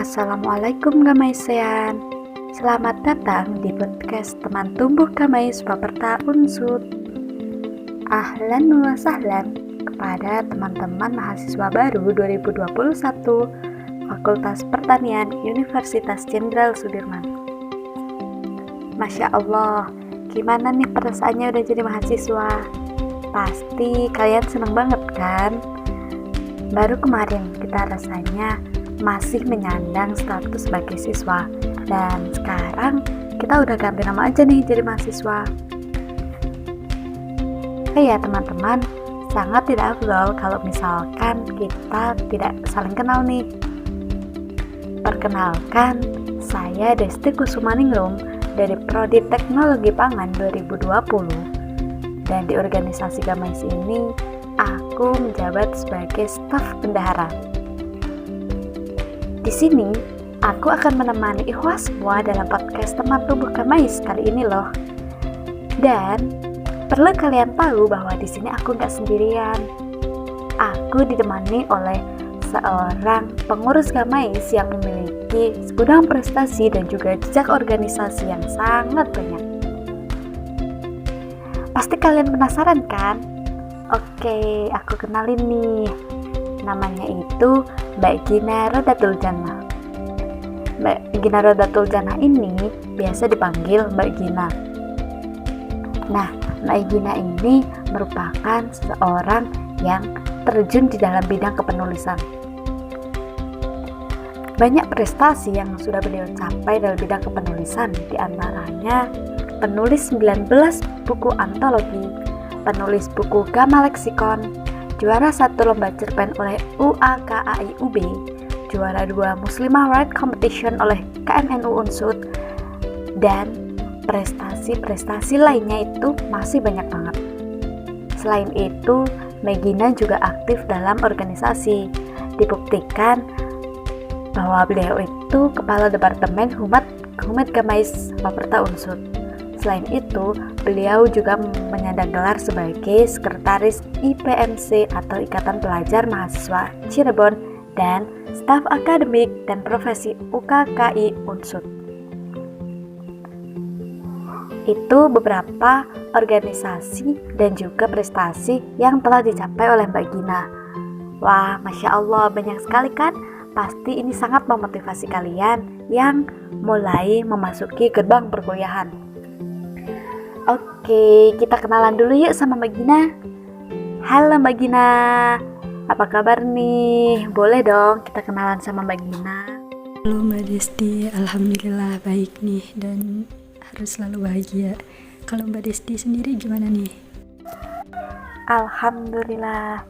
Assalamualaikum Gamaisean. Selamat datang di podcast teman tumbuh Gamais Baperta Unsut. Ahlan wa sahlan kepada teman-teman mahasiswa baru 2021 Fakultas Pertanian Universitas Jenderal Sudirman. Masya Allah, gimana nih perasaannya udah jadi mahasiswa? Pasti kalian seneng banget kan? Baru kemarin kita rasanya masih menyandang status sebagai siswa, dan sekarang kita udah ganti nama aja nih jadi mahasiswa. Ya teman-teman, sangat tidak afdol kalau misalkan kita tidak saling kenal nih. Perkenalkan, saya Desti Kusumaningrum dari Prodi Teknologi Pangan 2020, dan di organisasi Gamais ini aku menjabat sebagai staf bendahara. Di sini, aku akan menemani Ikhwas semua dalam podcast teman tumbuh Gamais kali ini loh. Dan perlu kalian tahu bahwa di sini aku nggak sendirian. Aku ditemani oleh seorang pengurus Gamais yang memiliki segudang prestasi dan juga jejak organisasi yang sangat banyak. Pasti kalian penasaran kan? Oke, aku kenalin nih. Namanya itu Mbak Gina Rodatul Jannah. Mbak Gina Rodatul Jannah ini biasa dipanggil Mbak Gina. Nah, Mbak Gina ini merupakan seseorang yang terjun di dalam bidang kepenulisan. Banyak prestasi yang sudah beliau capai dalam bidang kepenulisan, di antaranya penulis 19 buku antologi, penulis buku Gama Leksikon, juara 1 lomba cerpen oleh UAKAI-UB, juara 2 Muslimah Write Competition oleh KMNU Unsut, dan prestasi-prestasi lainnya itu masih banyak banget. Selain itu, Megina juga aktif dalam organisasi. Dibuktikan bahwa beliau itu Kepala Departemen Humas Gamais Baperta Unsut. Selain itu, beliau juga menyandang gelar sebagai Sekretaris IPMC atau Ikatan Pelajar Mahasiswa Cirebon dan staf akademik dan profesi UKKI Unsut. Itu beberapa organisasi dan juga prestasi yang telah dicapai oleh Mbak Gina. Wah, Masya Allah, banyak sekali kan? Pasti ini sangat memotivasi kalian yang mulai memasuki gerbang perkuliahan. Oke, kita kenalan dulu yuk sama Mbak Gina. Halo Mbak Gina, apa kabar nih? Boleh dong kita kenalan sama Mbak Gina. Halo Mbak Desti, Alhamdulillah baik nih dan harus selalu bahagia. Kalau Mbak Desti sendiri gimana nih? Alhamdulillah,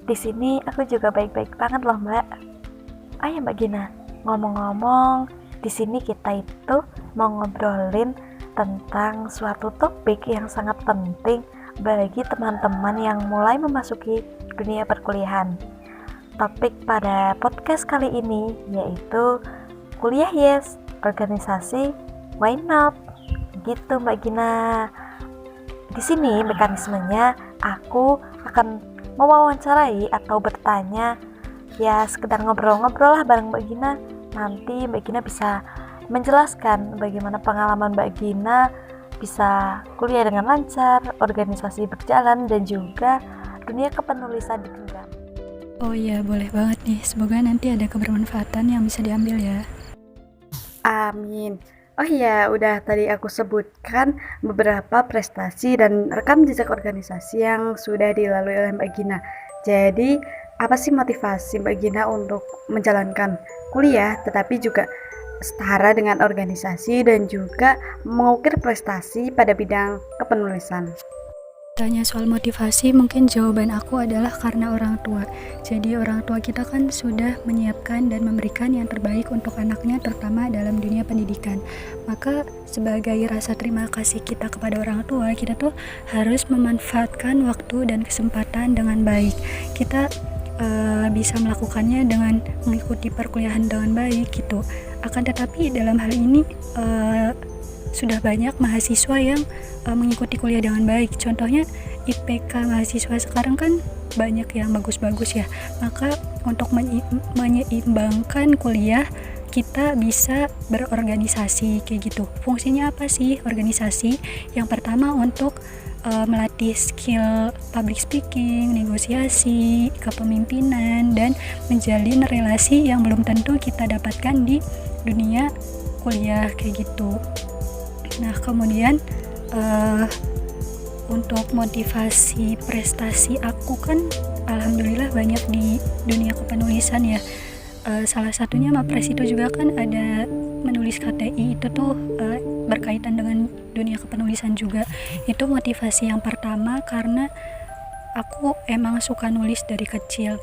di sini aku juga baik-baik banget loh Mbak. Ayo Mbak Gina, ngomong-ngomong, di sini kita itu mau ngobrolin tentang suatu topik yang sangat penting bagi teman-teman yang mulai memasuki dunia perkuliahan. Topik pada podcast kali ini yaitu kuliah yes, organisasi why not? Gitu Mbak Gina. Di sini mekanismenya aku akan mewawancarai atau bertanya, ya sekedar ngobrol-ngobrol lah bareng Mbak Gina. Nanti Mbak Gina bisa menjelaskan bagaimana pengalaman Mbak Gina bisa kuliah dengan lancar, organisasi berjalan, dan juga dunia kepenulisan digenggam. Oh iya, boleh banget nih. Semoga nanti ada kebermanfaatan yang bisa diambil ya. Amin. Oh iya, udah tadi aku sebutkan beberapa prestasi dan rekam jejak organisasi yang sudah dilalui oleh Mbak Gina. Jadi, apa sih motivasi Mbak Gina untuk menjalankan kuliah, tetapi juga setara dengan organisasi dan juga mengukir prestasi pada bidang kepenulisan? Tanya soal motivasi, mungkin jawaban aku adalah karena orang tua. Jadi orang tua kita kan sudah menyiapkan dan memberikan yang terbaik untuk anaknya, terutama dalam dunia pendidikan. Maka sebagai rasa terima kasih kita kepada orang tua, kita tuh harus memanfaatkan waktu dan kesempatan dengan baik. Kita bisa melakukannya dengan mengikuti perkuliahan dengan baik gitu. Akan tetapi dalam hal ini sudah banyak mahasiswa yang mengikuti kuliah dengan baik. Contohnya IPK mahasiswa sekarang kan banyak yang bagus-bagus ya. Maka untuk menyeimbangkan kuliah kita bisa berorganisasi kayak gitu. Fungsinya apa sih organisasi? Yang pertama untuk melatih skill public speaking, negosiasi, kepemimpinan, dan menjalin relasi yang belum tentu kita dapatkan di dunia kuliah kayak gitu. Nah, kemudian untuk motivasi prestasi aku kan alhamdulillah banyak di dunia kepenulisan ya. Salah satunya Mapres itu juga kan ada menulis KTI, itu tuh berkaitan dengan dunia kepenulisan juga. Itu motivasi yang pertama karena aku emang suka nulis dari kecil.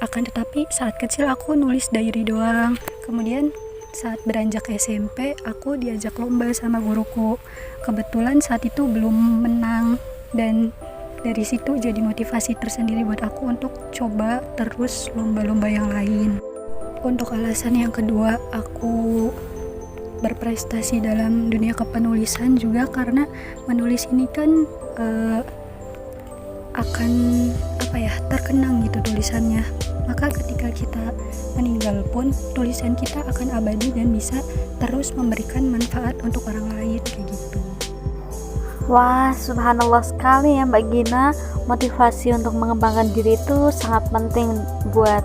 Akan tetapi saat kecil aku nulis diary doang. Kemudian saat beranjak SMP aku diajak lomba sama guruku. Kebetulan saat itu belum menang, dan dari situ jadi motivasi tersendiri buat aku untuk coba terus lomba-lomba yang lain. Untuk alasan yang kedua aku berprestasi dalam dunia kepenulisan juga karena menulis ini kan akan terkenang gitu tulisannya. Maka ketika kita meninggal pun tulisan kita akan abadi dan bisa terus memberikan manfaat untuk orang lain kayak gitu. Wah, subhanallah sekali ya Mbak Gina. Motivasi untuk mengembangkan diri itu sangat penting buat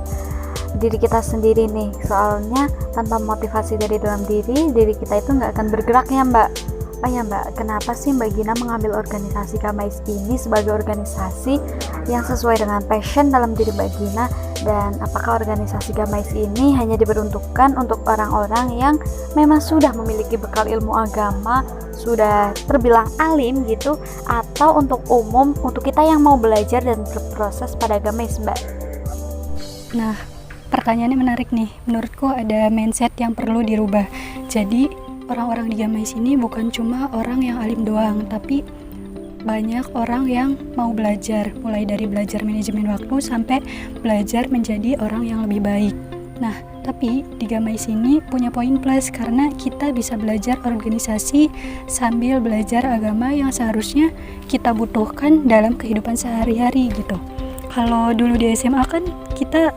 diri kita sendiri nih. Soalnya tanpa motivasi dari dalam diri kita itu nggak akan bergerak ya Mbak. Oh ya Mbak, kenapa sih Mbak Gina mengambil organisasi Gamais ini sebagai organisasi yang sesuai dengan passion dalam diri Mbak Gina? Dan apakah organisasi Gamais ini hanya diperuntukkan untuk orang-orang yang memang sudah memiliki bekal ilmu agama, sudah terbilang alim gitu, atau untuk umum, untuk kita yang mau belajar dan berproses pada Gamais Mbak? Nah, pertanyaannya menarik nih. Menurutku ada mindset yang perlu dirubah. Jadi orang-orang di Gamais ini bukan cuma orang yang alim doang, tapi banyak orang yang mau belajar, mulai dari belajar manajemen waktu sampai belajar menjadi orang yang lebih baik. Nah, tapi di Gamais ini punya poin plus karena kita bisa belajar organisasi sambil belajar agama yang seharusnya kita butuhkan dalam kehidupan sehari-hari gitu. Kalau dulu di SMA kan kita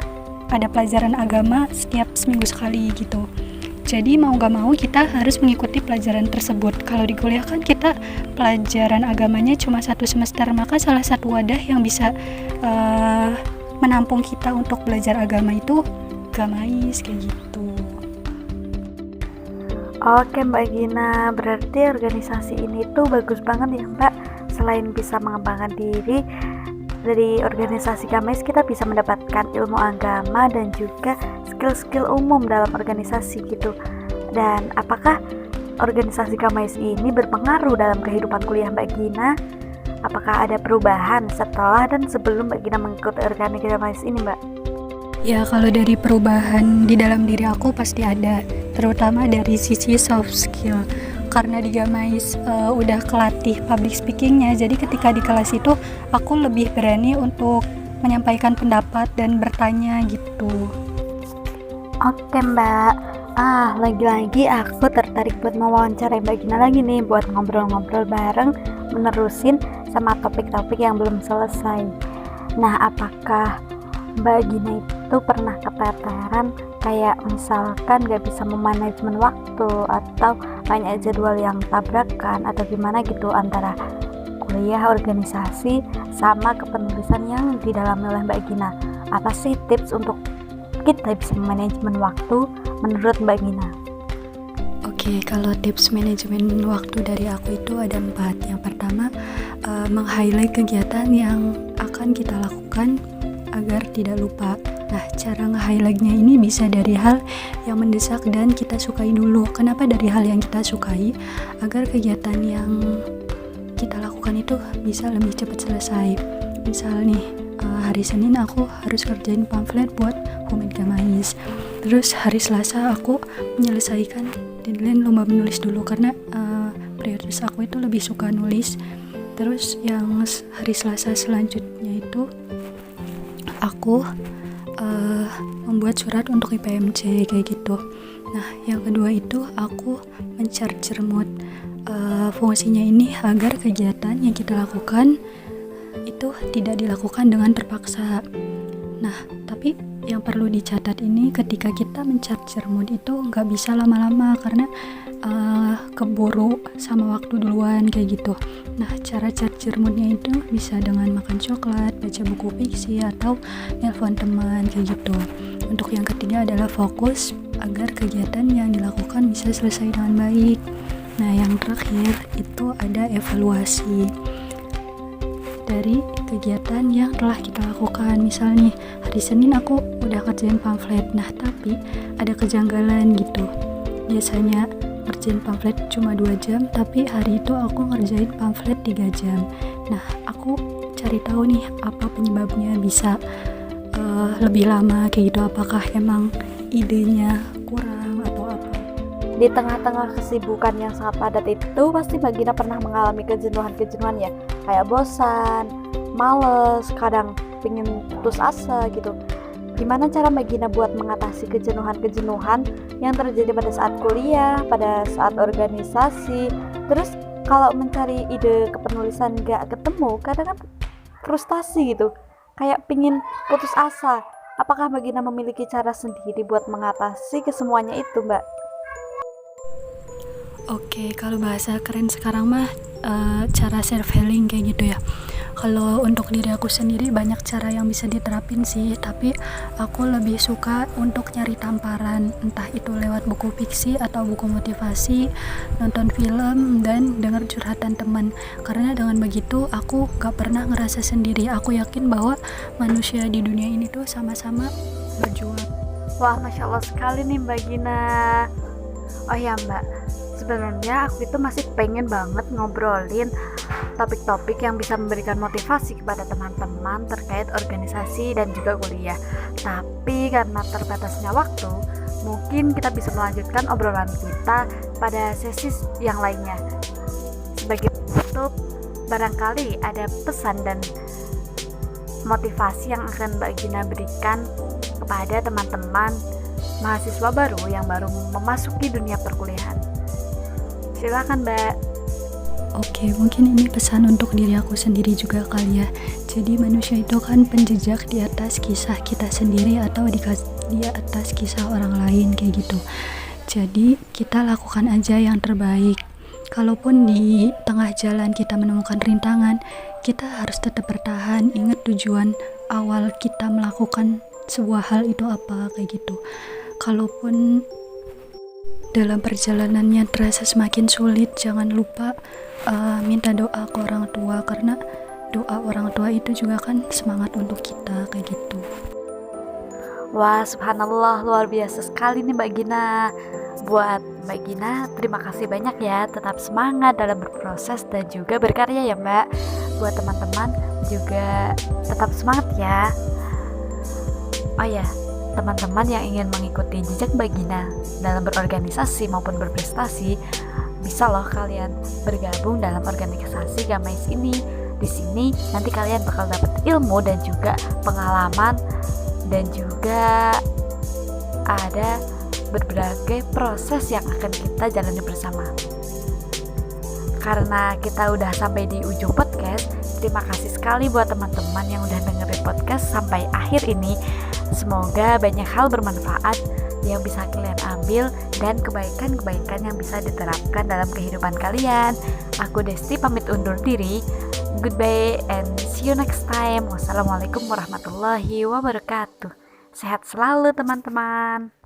ada pelajaran agama setiap seminggu sekali gitu. Jadi mau gak mau kita harus mengikuti pelajaran tersebut. Kalau di kuliah kan kita pelajaran agamanya cuma 1 semester, maka salah satu wadah yang bisa menampung kita untuk belajar agama itu Gamais kayak gitu. Oke Mbak Gina, berarti organisasi ini tuh bagus banget ya Mbak. Selain bisa mengembangkan diri, dari organisasi Gamais kita bisa mendapatkan ilmu agama dan juga skill-skill umum dalam organisasi gitu. Dan apakah organisasi Gamais ini berpengaruh dalam kehidupan kuliah Mbak Gina? Apakah ada perubahan setelah dan sebelum Mbak Gina mengikuti organisasi Gamais ini Mbak? Ya, kalau dari perubahan di dalam diri aku pasti ada, terutama dari sisi soft skill. Karena di Gamais udah kelatih public speakingnya, jadi ketika di kelas itu aku lebih berani untuk menyampaikan pendapat dan bertanya gitu. Oke Mbak, lagi-lagi aku tertarik buat mewawancarai Mbak Gina lagi nih, buat ngobrol-ngobrol bareng, menerusin sama topik-topik yang belum selesai. Nah, apakah Mbak Gina itu pernah keteteran kayak misalkan gak bisa memanajemen waktu atau banyak jadwal yang tabrakan atau gimana gitu antara kuliah, organisasi, sama kepenulisan yang didalami oleh Mbak Gina? Apa sih tips untuk kita bisa manajemen waktu menurut Mbak Gina? Oke, kalau tips manajemen waktu dari aku itu ada 4. Yang pertama, meng-highlight kegiatan yang akan kita lakukan agar tidak lupa. Nah, cara nge-highlight-nya ini bisa dari hal yang mendesak dan kita sukai dulu. Kenapa dari hal yang kita sukai? Agar kegiatan yang kita lakukan itu bisa lebih cepat selesai. Misal nih, hari Senin aku harus kerjain pamflet buat Humed Gamais. Terus hari Selasa aku menyelesaikan deadline lomba menulis dulu karena prioritas aku itu lebih suka nulis. Terus yang hari Selasa selanjutnya itu aku membuat surat untuk IPMC kayak gitu. Nah, yang kedua itu aku men-charger mood. Fungsinya ini agar kegiatan yang kita lakukan itu tidak dilakukan dengan terpaksa. Nah, tapi yang perlu dicatat ini ketika kita men-charger mood itu nggak bisa lama-lama karena keburu sama waktu duluan kayak gitu. Nah, cara charger moodnya itu bisa dengan makan coklat, baca buku fiksi, atau nelpon teman kayak gitu. Untuk yang ketiga adalah fokus agar kegiatan yang dilakukan bisa selesai dengan baik. Nah, yang terakhir itu ada evaluasi dari kegiatan yang telah kita lakukan. Misal nih, hari Senin aku udah kerjain pamflet, nah tapi ada kejanggalan gitu. Biasanya ngerjain pamflet cuma 2 jam, tapi hari itu aku ngerjain pamflet 3 jam. Nah, aku cari tahu nih apa penyebabnya bisa lebih lama kayak gitu. Apakah emang idenya kurang atau apa? Di tengah-tengah kesibukan yang sangat padat itu, pasti Mbak Gina pernah mengalami kejenuhan ya, kayak bosan, males, kadang pengen putus asa gitu. Gimana cara Mbak Gina buat mengatasi kejenuhan yang terjadi pada saat kuliah, pada saat organisasi? Terus kalau mencari ide kepenulisan gak ketemu, kadang kan frustasi gitu, kayak pengen putus asa. Apakah Mbak Gina memiliki cara sendiri buat mengatasi kesemuanya itu, Mbak? Oke, kalau bahasa keren sekarang mah cara self healing kayak gitu ya. Kalau untuk diri aku sendiri banyak cara yang bisa diterapin sih, tapi aku lebih suka untuk nyari tamparan, entah itu lewat buku fiksi atau buku motivasi, nonton film, dan dengar curhatan teman. Karena dengan begitu aku gak pernah ngerasa sendiri. Aku yakin bahwa manusia di dunia ini tuh sama-sama berjuang. Wah, Masya Allah sekali nih Mbak Gina. Oh ya Mbak, sebenarnya aku itu masih pengen banget ngobrolin topik-topik yang bisa memberikan motivasi kepada teman-teman terkait organisasi dan juga kuliah. Tapi karena terbatasnya waktu, mungkin kita bisa melanjutkan obrolan kita pada sesi yang lainnya. Sebagai penutup, barangkali ada pesan dan motivasi yang akan Mbak Gina berikan kepada teman-teman mahasiswa baru yang baru memasuki dunia perkuliahan. Silakan Mbak. Oke, mungkin ini pesan untuk diri aku sendiri juga kali ya. Jadi manusia itu kan penjejak di atas kisah kita sendiri atau di atas kisah orang lain kayak gitu. Jadi kita lakukan aja yang terbaik. Kalaupun di tengah jalan kita menemukan rintangan, kita harus tetap bertahan. Ingat tujuan awal kita melakukan sebuah hal itu apa kayak gitu. Kalaupun dalam perjalanannya terasa semakin sulit, jangan lupa minta doa ke orang tua, karena doa orang tua itu juga kan semangat untuk kita kayak gitu. Wah, subhanallah, luar biasa sekali nih Mbak Gina. Buat Mbak Gina, terima kasih banyak ya. Tetap semangat dalam berproses dan juga berkarya ya Mbak. Buat teman-teman juga tetap semangat ya. Oh ya, teman-teman yang ingin mengikuti jejak Mbak Gina dalam berorganisasi maupun berprestasi, bisa loh kalian bergabung dalam organisasi Gamais ini. Di sini nanti kalian bakal dapat ilmu dan juga pengalaman, dan juga ada berbagai proses yang akan kita jalani bersama. Karena kita udah sampai di ujung podcast, terima kasih sekali buat teman-teman yang udah dengerin podcast sampai akhir ini. Semoga banyak hal bermanfaat yang bisa kalian ambil dan kebaikan-kebaikan yang bisa diterapkan dalam kehidupan kalian. Aku Desti pamit undur diri. Goodbye and see you next time. Wassalamualaikum warahmatullahi wabarakatuh. Sehat selalu teman-teman.